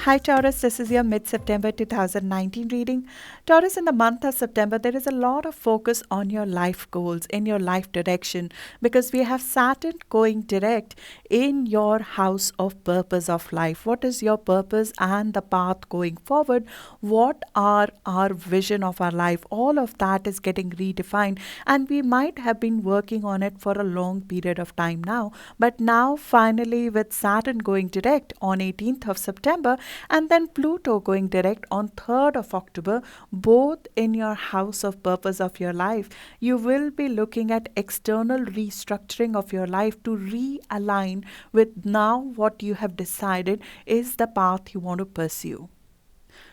Hi Taurus, this is your mid-September 2019 reading. Taurus, in the month of September, there is a lot of focus on your life goals, in your life direction, because we have Saturn going direct in your house of purpose of life. What is your purpose and the path going forward? What are our vision of our life? All of that is getting redefined, and we might have been working on it for a long period of time now. But now, finally, with Saturn going direct on 18th of September, and then Pluto going direct on 3rd of October, both in your house of purpose of your life, you will be looking at external restructuring of your life to realign with now what you have decided is the path you want to pursue.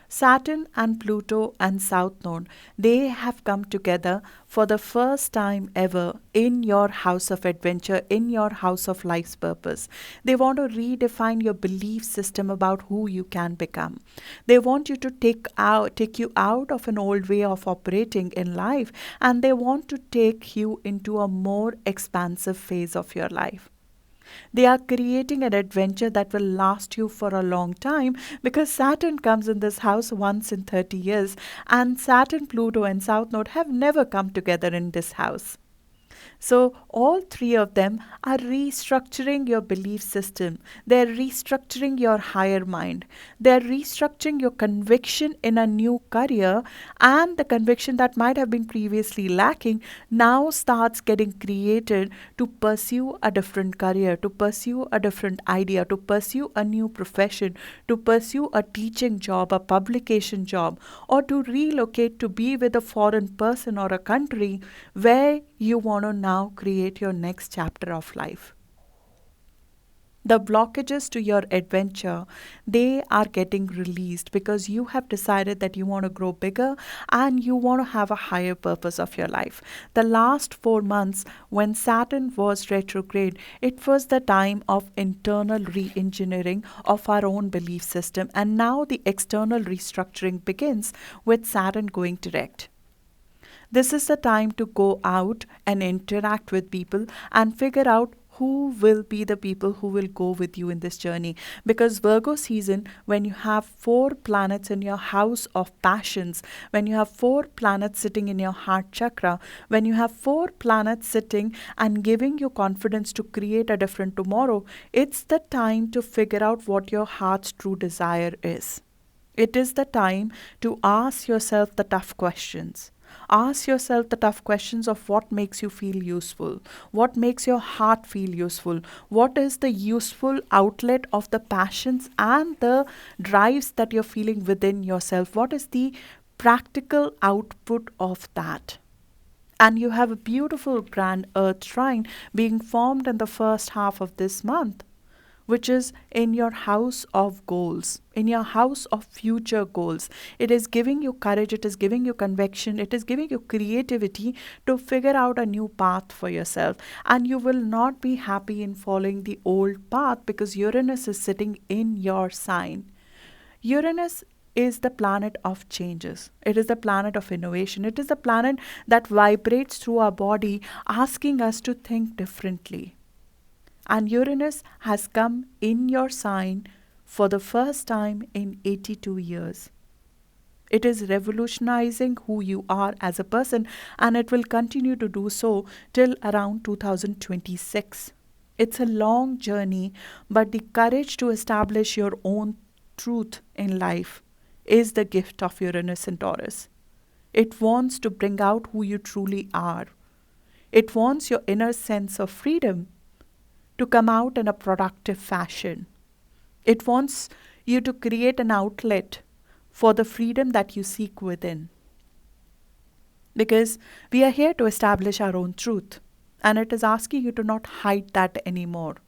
Saturn and Pluto and South Node, they have come together for the first time ever in your house of adventure, in your house of life's purpose. They want to redefine your belief system about who you can become. They want you to take you out of an old way of operating in life, and they want to take you into a more expansive phase of your life. They are creating an adventure that will last you for a long time, because Saturn comes in this house once in 30 years, and Saturn, Pluto, and South Node have never come together in this house. So all three of them are restructuring your belief system. They're restructuring your higher mind. They're restructuring your conviction in a new career, and the conviction that might have been previously lacking now starts getting created to pursue a different career, to pursue a different idea, to pursue a new profession, to pursue a teaching job, a publication job, or to relocate to be with a foreign person or a country where you want to now create your next chapter of life. The blockages to your adventure, they are getting released because you have decided that you want to grow bigger and you want to have a higher purpose of your life. The last 4 months when Saturn was retrograde, it was the time of internal re-engineering of our own belief system, and now the external restructuring begins with Saturn going direct. This is the time to go out and interact with people and figure out who will be the people who will go with you in this journey. Because Virgo season, when you have 4 planets in your house of passions, when you have 4 planets sitting in your heart chakra, when you have 4 planets sitting and giving you confidence to create a different tomorrow, it's the time to figure out what your heart's true desire is. It is the time to ask yourself the tough questions. Ask yourself the tough questions of what makes you feel useful, what makes your heart feel useful, what is the useful outlet of the passions and the drives that you're feeling within yourself, what is the practical output of that. And you have a beautiful grand earth trine being formed in the first half of this month, which is in your house of goals, in your house of future goals. It is giving you courage, it is giving you conviction, it is giving you creativity to figure out a new path for yourself. And you will not be happy in following the old path because Uranus is sitting in your sign. Uranus is the planet of changes. It is the planet of innovation. It is the planet that vibrates through our body, asking us to think differently. And Uranus has come in your sign for the first time in 82 years. It is revolutionizing who you are as a person, and it will continue to do so till around 2026. It's a long journey, but the courage to establish your own truth in life is the gift of Uranus and Taurus. It wants to bring out who you truly are. It wants your inner sense of freedom to come out in a productive fashion. It wants you to create an outlet for the freedom that you seek within. Because we are here to establish our own truth, and it is asking you to not hide that anymore.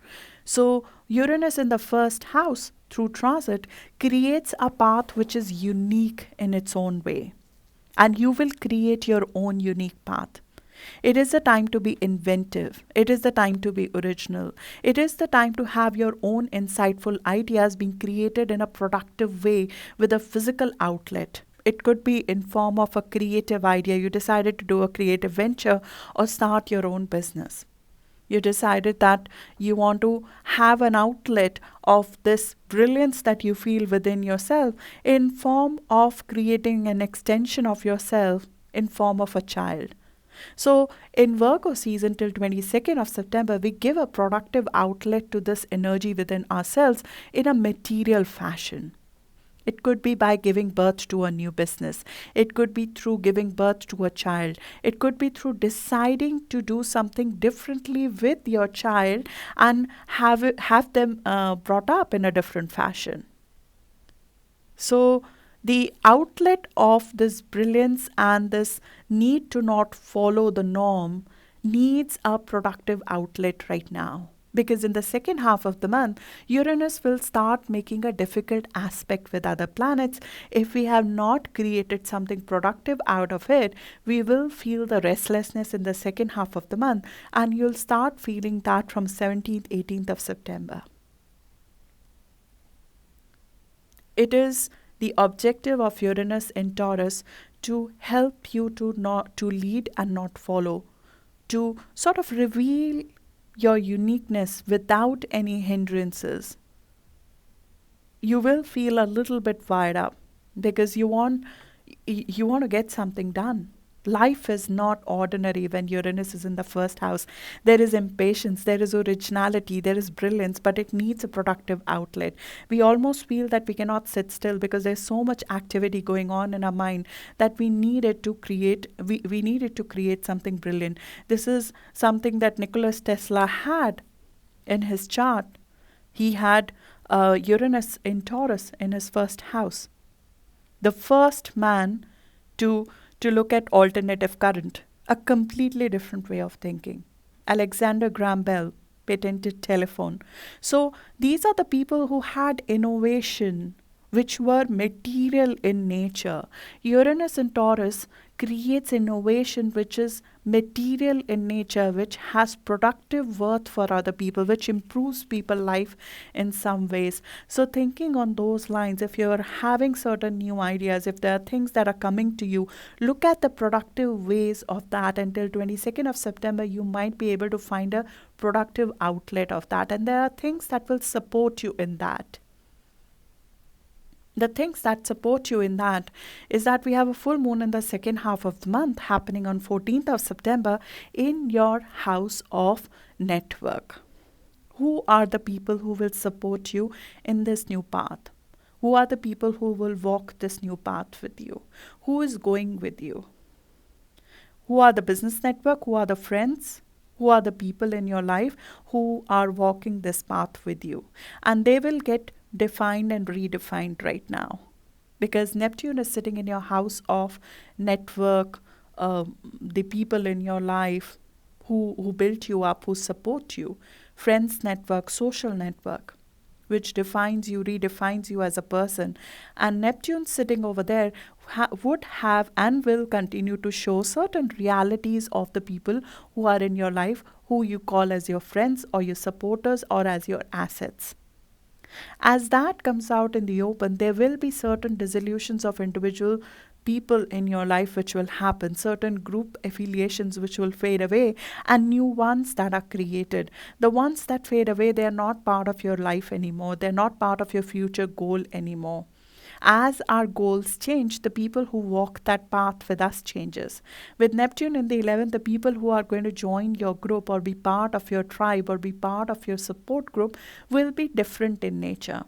So Uranus in the first house through transit creates a path which is unique in its own way. And you will create your own unique path. It is the time to be inventive. It is the time to be original. It is the time to have your own insightful ideas being created in a productive way with a physical outlet. It could be in form of a creative idea. You decided to do a creative venture or start your own business. You decided that you want to have an outlet of this brilliance that you feel within yourself in form of creating an extension of yourself in form of a child. So in Virgo season till 22nd of September, we give a productive outlet to this energy within ourselves in a material fashion. It could be by giving birth to a new business. It could be through giving birth to a child. It could be through deciding to do something differently with your child and have them brought up in a different fashion. So, the outlet of this brilliance and this need to not follow the norm needs a productive outlet right now. Because in the second half of the month, Uranus will start making a difficult aspect with other planets. If we have not created something productive out of it, we will feel the restlessness in the second half of the month, and you'll start feeling that from 17th, 18th of September. It is the objective of Uranus in Taurus to help you to lead and not follow, to sort of reveal your uniqueness without any hindrances. You will feel a little bit fired up because you want to get something done. Life is not ordinary when Uranus is in the first house. There is impatience, there is originality, there is brilliance, but it needs a productive outlet. We almost feel that we cannot sit still because there's so much activity going on in our mind that we needed to create we needed to create something brilliant. This is something that Nikola Tesla had in his chart. He had Uranus in Taurus in his first house. The first man to look at alternative current, a completely different way of thinking. Alexander Graham Bell patented telephone. So these are the people who had innovation which were material in nature. Uranus in Taurus creates innovation which is material in nature, which has productive worth for other people, which improves people's life in some ways. So thinking on those lines, if you're having certain new ideas, if there are things that are coming to you, look at the productive ways of that. Until 22nd of September, you might be able to find a productive outlet of that. And there are things that will support you in that. The things that support you in that is that we have a full moon in the second half of the month happening on 14th of September in your house of network. Who are the people who will support you in this new path? Who are the people who will walk this new path with you? Who is going with you? Who are the business network? Who are the friends? Who are the people in your life who are walking this path with you? And they will get defined and redefined right now, because Neptune is sitting in your house of network, the people in your life who built you up, who support you, friends network, social network, which defines you, redefines you as a person. And Neptune sitting over there would have and will continue to show certain realities of the people who are in your life, who you call as your friends or your supporters or as your assets. As that comes out in the open, there will be certain dissolutions of individual people in your life which will happen, certain group affiliations which will fade away, and new ones that are created. The ones that fade away, they are not part of your life anymore. They're not part of your future goal anymore. As our goals change, the people who walk that path with us changes. With Neptune in the 11th, the people who are going to join your group or be part of your tribe or be part of your support group will be different in nature.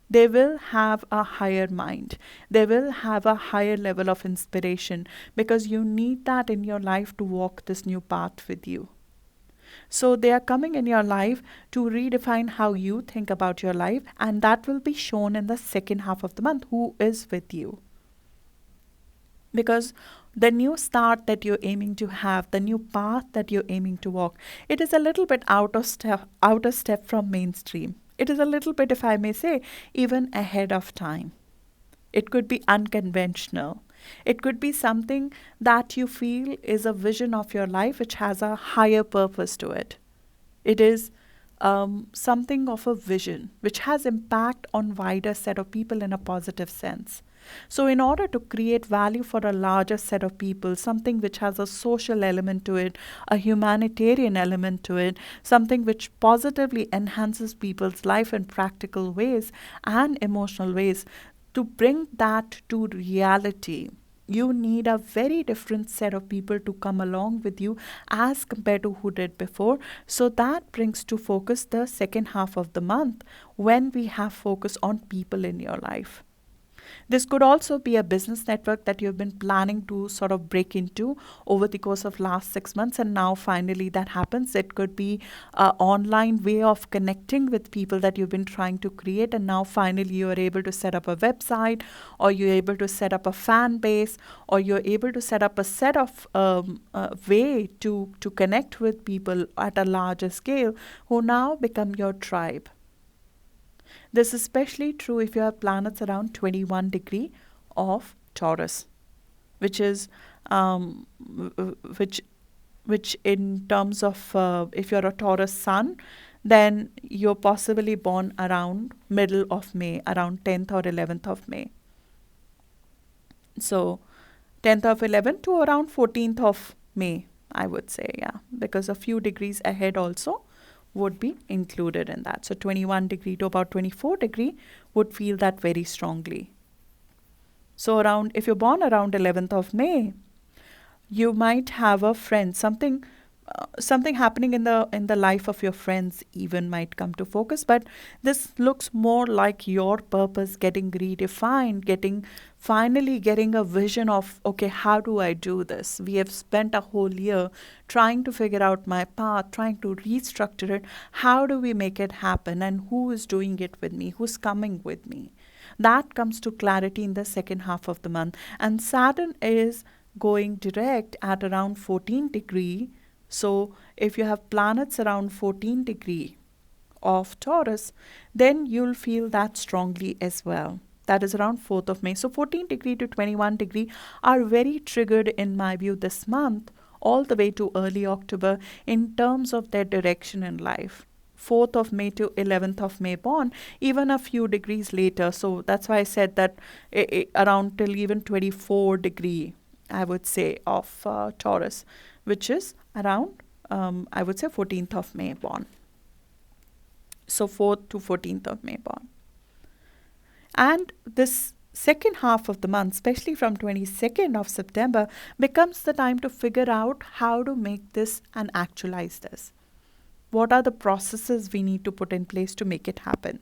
They will have a higher mind. They will have a higher level of inspiration, because you need that in your life to walk this new path with you. So they are coming in your life to redefine how you think about your life, and that will be shown in the second half of the month, who is with you. Because the new start that you're aiming to have, the new path that you're aiming to walk, it is a little bit out of step from mainstream. It is a little bit, if I may say, even ahead of time. It could be unconventional. It could be something that you feel is a vision of your life which has a higher purpose to it. It is something of a vision which has impact on wider set of people in a positive sense. So, in order to create value for a larger set of people, something which has a social element to it, a humanitarian element to it, something which positively enhances people's life in practical ways and emotional ways, to bring that to reality, you need a very different set of people to come along with you as compared to who did before. So that brings to focus the second half of the month when we have focus on people in your life. This could also be a business network that you've been planning to sort of break into over the course of last 6 months, and now finally that happens. It could be an online way of connecting with people that you've been trying to create, and now finally you are able to set up a website, or you're able to set up a fan base, or you're able to set up a set of way to connect with people at a larger scale who now become your tribe. This is especially true if you have planets around 21 degree of Taurus, which is which in terms of if you're a Taurus sun, then you're possibly born around middle of May, around 10th or 11th of May. So 10th of 11th to around 14th of May, I would say, yeah, because a few degrees ahead also would be included in that. So 21 degree to about 24 degree would feel that very strongly. So around, if you're born around 11th of May, you might have a friend, something happening in the life of your friends even might come to focus, but this looks more like your purpose getting redefined, finally getting a vision of, okay, how do I do this? We have spent a whole year trying to figure out my path, trying to restructure it. How do we make it happen, and who is doing it with me, who's coming with me? That comes to clarity in the second half of the month. And Saturn is going direct at around 14 degree. So if you have planets around 14 degree of Taurus, then you'll feel that strongly as well. That is around 4th of May. So 14 degree to 21 degree are very triggered in my view this month, all the way to early October in terms of their direction in life. 4th of May to 11th of May born, even a few degrees later. So that's why I said that around till even 24 degree, I would say, of Taurus, which is around, I would say, 14th of May born. So 4th to 14th of May born. And this second half of the month, especially from 22nd of September, becomes the time to figure out how to make this and actualize this. What are the processes we need to put in place to make it happen?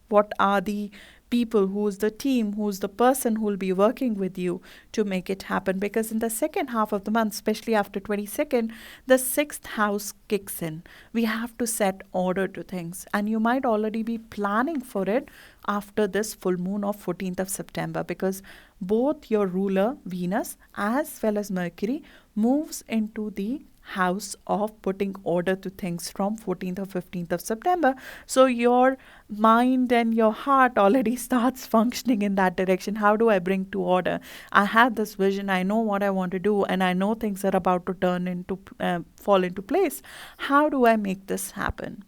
What are the people, who's the team, who's the person who will be working with you to make it happen? Because in the second half of the month, especially after 22nd, the 6th house kicks in. We have to set order to things, and you might already be planning for it after this full moon of 14th of September, because both your ruler Venus as well as Mercury moves into the house of putting order to things from 14th or 15th of September. So your mind and your heart already starts functioning in that direction. How do I bring to order? I have this vision. I know what I want to do, and I know things are about to fall into place. How do I make this happen?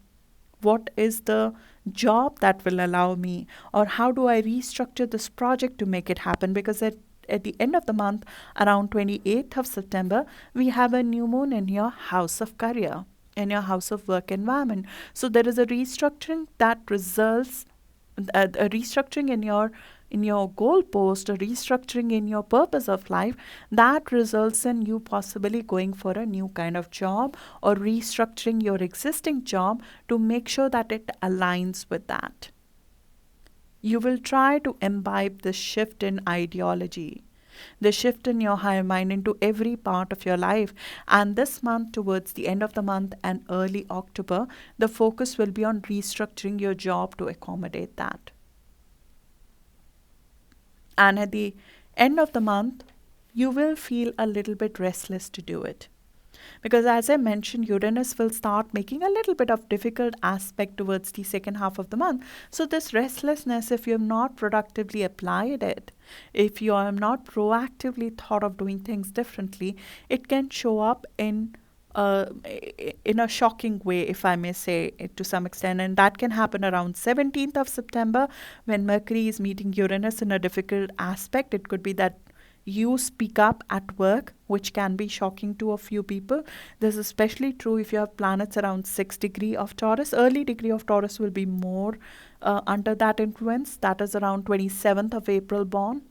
What is the job that will allow me, or how do I restructure this project to make it happen? Because at the end of the month, around 28th of September, we have a new moon in your house of career, in your house of work environment. So there is a restructuring that results, a restructuring in your goalpost, a restructuring in your purpose of life that results in you possibly going for a new kind of job, or restructuring your existing job to make sure that it aligns with that. You will try to imbibe the shift in ideology, the shift in your higher mind into every part of your life. And this month, towards the end of the month and early October, the focus will be on restructuring your job to accommodate that. And at the end of the month, you will feel a little bit restless to do it. Because as I mentioned, Uranus will start making a little bit of difficult aspect towards the second half of the month. So this restlessness, if you have not productively applied it, if you have not proactively thought of doing things differently, it can show up in in a shocking way, if I may say it to some extent. And that can happen around 17th of September when Mercury is meeting Uranus in a difficult aspect. It could be that you speak up at work, which can be shocking to a few people. This is especially true if you have planets around 6 degree of Taurus. Early degree of Taurus will be more under that influence. That is around 27th of April born.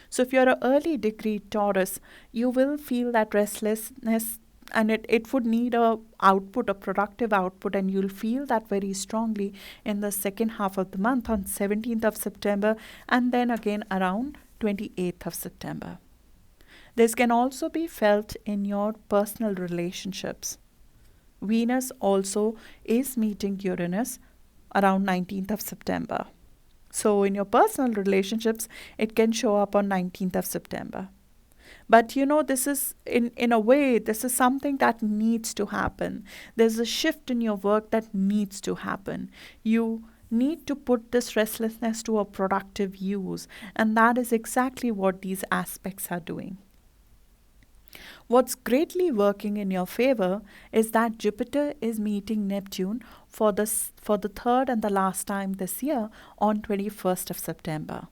So if you're an early degree Taurus, you will feel that restlessness, and it would need a output, a productive output, and you'll feel that very strongly in the second half of the month on 17th of September and then again around 28th of September. This can also be felt in your personal relationships. Venus also is meeting Uranus around 19th of September. So in your personal relationships, it can show up on 19th of September. But this is, in a way, this is something that needs to happen. There's a shift in your work that needs to happen. You need to put this restlessness to a productive use. And that is exactly what these aspects are doing. What's greatly working in your favor is that Jupiter is meeting Neptune for the third and the last time this year on 21st of September.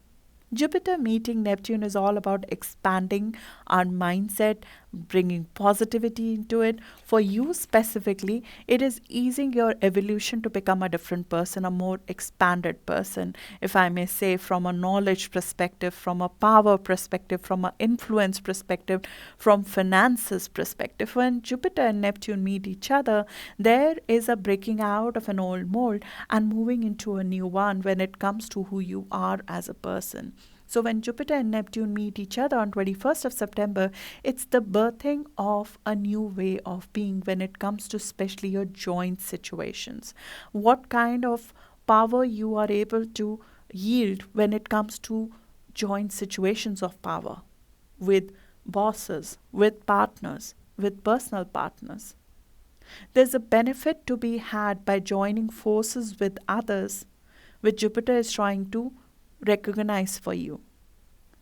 Jupiter meeting Neptune is all about expanding our mindset, bringing positivity into it. For you specifically, it is easing your evolution to become a different person, a more expanded person, if I may say, from a knowledge perspective, from a power perspective, from an influence perspective, from finances perspective. When Jupiter and Neptune meet each other, there is a breaking out of an old mold and moving into a new one when it comes to who you are as a person. So when Jupiter and Neptune meet each other on 21st of September, it's the birthing of a new way of being when it comes to especially your joint situations. What kind of power you are able to yield when it comes to joint situations of power with bosses, with partners, with personal partners. There's a benefit to be had by joining forces with others, which Jupiter is trying to recognize for you.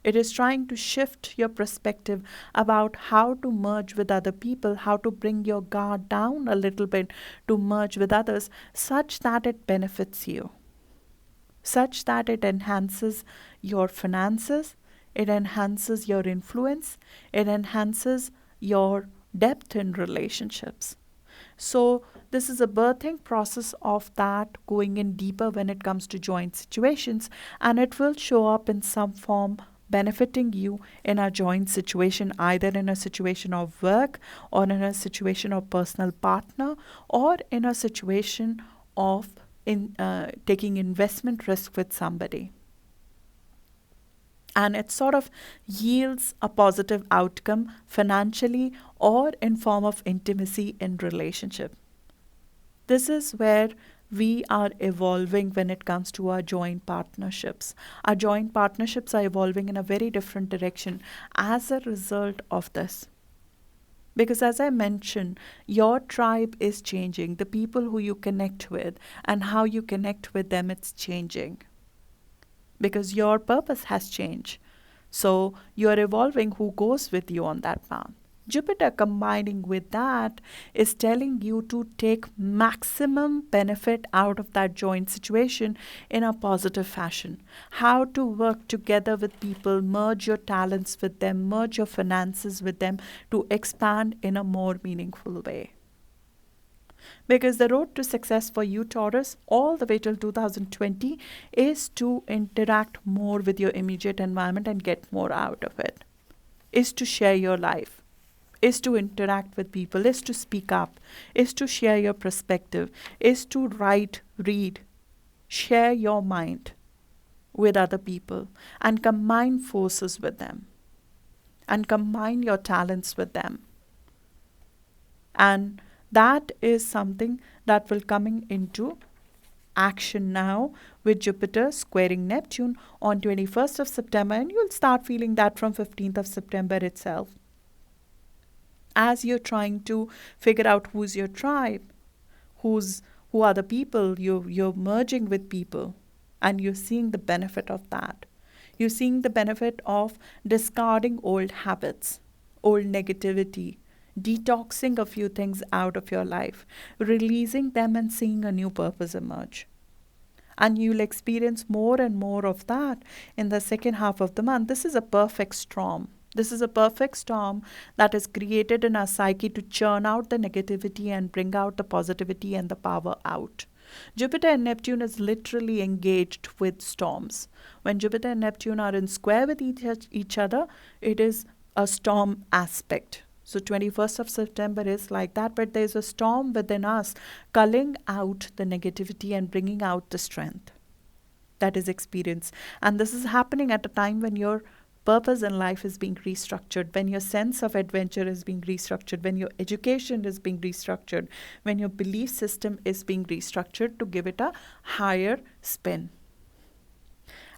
It is trying to shift your perspective about how to merge with other people, how to bring your guard down a little bit to merge with others such that it benefits you, such that it enhances your finances, it enhances your influence, it enhances your depth in relationships. So this is a birthing process of that, going in deeper when it comes to joint situations, and it will show up in some form benefiting you in a joint situation, either in a situation of work or in a situation of personal partner or in a situation of taking investment risk with somebody. And it sort of yields a positive outcome financially or in form of intimacy in relationship. This is where we are evolving when it comes to our joint partnerships. Our joint partnerships are evolving in a very different direction as a result of this. Because as I mentioned, your tribe is changing. The people who you connect with and how you connect with them, it's changing. Because your purpose has changed. So you are evolving who goes with you on that path. Jupiter combining with that is telling you to take maximum benefit out of that joint situation in a positive fashion. How to work together with people, merge your talents with them, merge your finances with them to expand in a more meaningful way. Because the road to success for you, Taurus, all the way till 2020 is to interact more with your immediate environment and get more out of it, is to share your life, is to interact with people, is to speak up, is to share your perspective, is to write, read, share your mind with other people and combine forces with them and combine your talents with them. And that is something that will coming into action now with Jupiter squaring Neptune on 21st of September, and you'll start feeling that from 15th of September itself. As you're trying to figure out who's your tribe, who are the people, you're merging with people, and you're seeing the benefit of that. You're seeing the benefit of discarding old habits, old negativity, detoxing a few things out of your life, releasing them and seeing a new purpose emerge. And you'll experience more and more of that in the second half of the month. This is a perfect storm. This is a perfect storm that is created in our psyche to churn out the negativity and bring out the positivity and the power out. Jupiter and Neptune is literally engaged with storms. When Jupiter and Neptune are in square with each other, it is a storm aspect. So 21st of September is like that, but there's a storm within us culling out the negativity and bringing out the strength that is experienced. And this is happening at a time when your purpose in life is being restructured, when your sense of adventure is being restructured, when your education is being restructured, when your belief system is being restructured to give it a higher spin.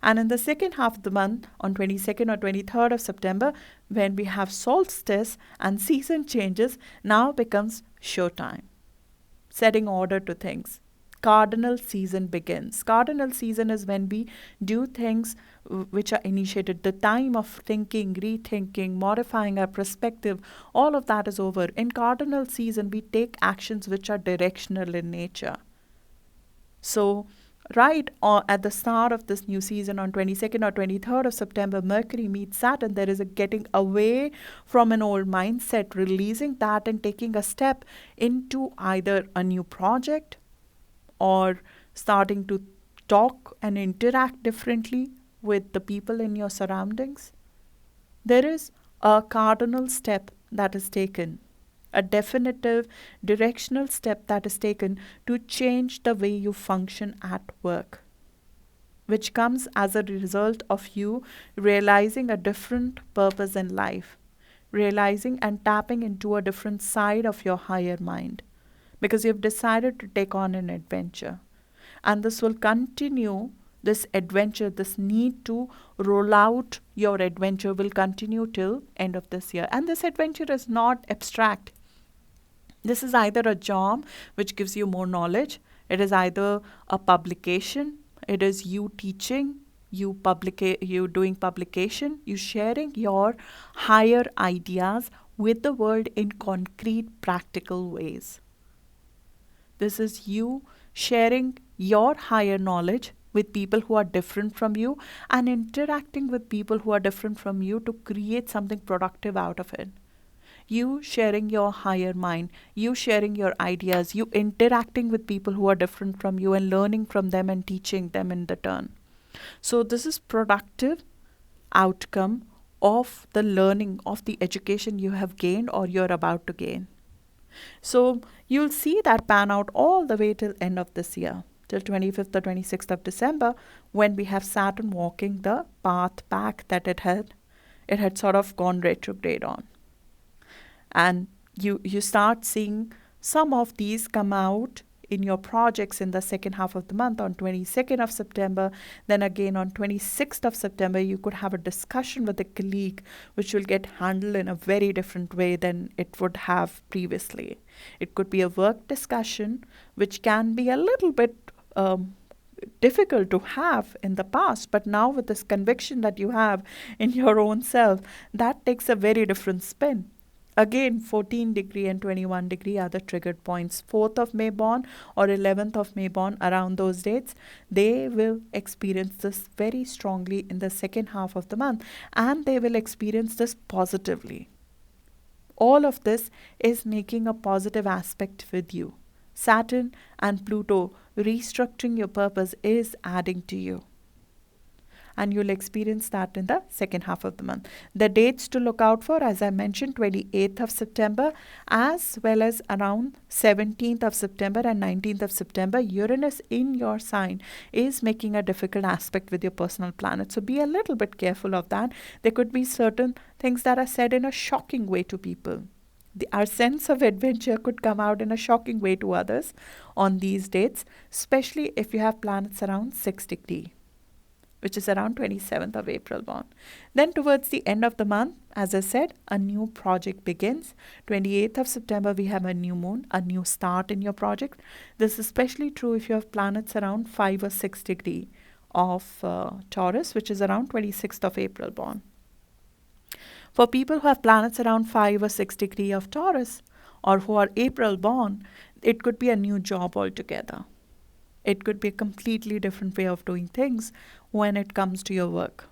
And in the second half of the month, on 22nd or 23rd of September, when we have solstice and season changes, now becomes showtime, setting order to things. Cardinal season begins. Cardinal season is when we do things which are initiated. The time of thinking, rethinking, modifying our perspective, all of that is over. In cardinal season, we take actions which are directional in nature. So, right at the start of this new season on 22nd or 23rd of September, Mercury meets Saturn. There is a getting away from an old mindset, releasing that and taking a step into either a new project or starting to talk and interact differently with the people in your surroundings. There is a cardinal step that is taken, a definitive directional step that is taken to change the way you function at work, which comes as a result of you realizing a different purpose in life, realizing and tapping into a different side of your higher mind, because you've decided to take on an adventure. And this will continue, this adventure, this need to roll out your adventure will continue till end of this year. And this adventure is not abstract. This is either a job which gives you more knowledge, it is either a publication, it is you teaching, you doing publication, you sharing your higher ideas with the world in concrete, practical ways. This is you sharing your higher knowledge with people who are different from you and interacting with people who are different from you to create something productive out of it. You sharing your higher mind, you sharing your ideas, you interacting with people who are different from you and learning from them and teaching them in the turn. So this is productive outcome of the learning, of the education you have gained or you're about to gain. So you'll see that pan out all the way till end of this year, till 25th or 26th of December, when we have Saturn walking the path back that it had sort of gone retrograde on. And you start seeing some of these come out in your projects in the second half of the month on 22nd of September. Then again on 26th of September, you could have a discussion with a colleague which will get handled in a very different way than it would have previously. It could be a work discussion which can be a little bit difficult to have in the past, but now with this conviction that you have in your own self, that takes a very different spin. Again, 14 degree and 21 degree are the triggered points. 4th of May born or 11th of May born, around those dates, they will experience this very strongly in the second half of the month, and they will experience this positively. All of this is making a positive aspect with you. Saturn and Pluto restructuring your purpose is adding to you. And you'll experience that in the second half of the month. The dates to look out for, as I mentioned, 28th of September, as well as around 17th of September and 19th of September, Uranus in your sign is making a difficult aspect with your personal planet. So be a little bit careful of that. There could be certain things that are said in a shocking way to people. Our sense of adventure could come out in a shocking way to others on these dates, especially if you have planets around 6 degrees. Which is around 27th of April born. Then towards the end of the month, as I said, a new project begins. 28th of September, we have a new moon, a new start in your project. This is especially true if you have planets around 5 or 6 degree of Taurus, which is around 26th of April born. For people who have planets around 5 or 6 degree of Taurus, or who are April born, it could be a new job altogether. It could be a completely different way of doing things when it comes to your work.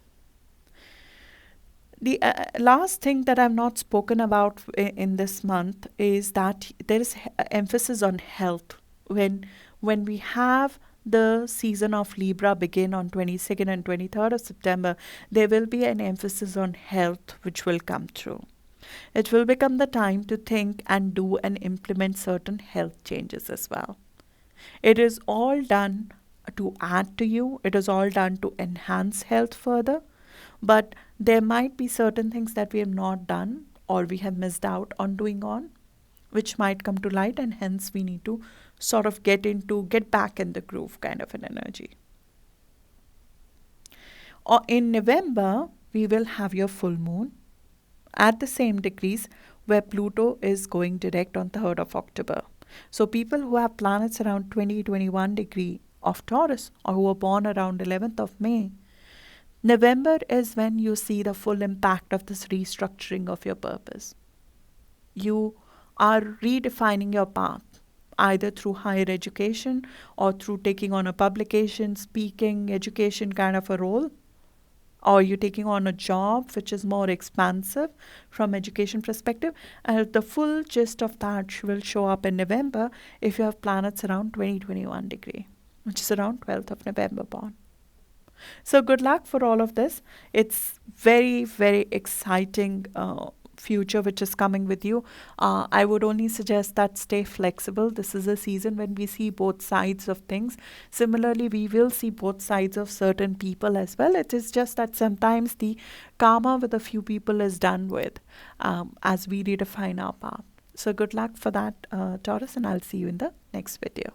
The last thing that I've not spoken about in this month is that there is emphasis on health. When we have the season of Libra begin on 22nd and 23rd of September, there will be an emphasis on health which will come through. It will become the time to think and do and implement certain health changes as well. It is all done to add to you, it is all done to enhance health further, but there might be certain things that we have not done or we have missed out on doing on, which might come to light, and hence we need to sort of get back in the groove kind of an energy. Or in November, we will have your full moon at the same degrees where Pluto is going direct on 3rd of October. So people who have planets around 20-21 degree of Taurus, or who are born around 11th of May, November is when you see the full impact of this restructuring of your purpose. You are redefining your path, either through higher education or through taking on a publication, speaking, education kind of a role, or you're taking on a job which is more expansive from education perspective. And the full gist of that will show up in November if you have planets around 20-21 degree, which is around 12th of November born. So good luck for all of this. It's very, very exciting future which is coming with you. I would only suggest that stay flexible. This is a season when we see both sides of things. Similarly, we will see both sides of certain people as well. It is just that sometimes the karma with a few people is done with as we redefine our path. So good luck for that, Taurus, and I'll see you in the next video.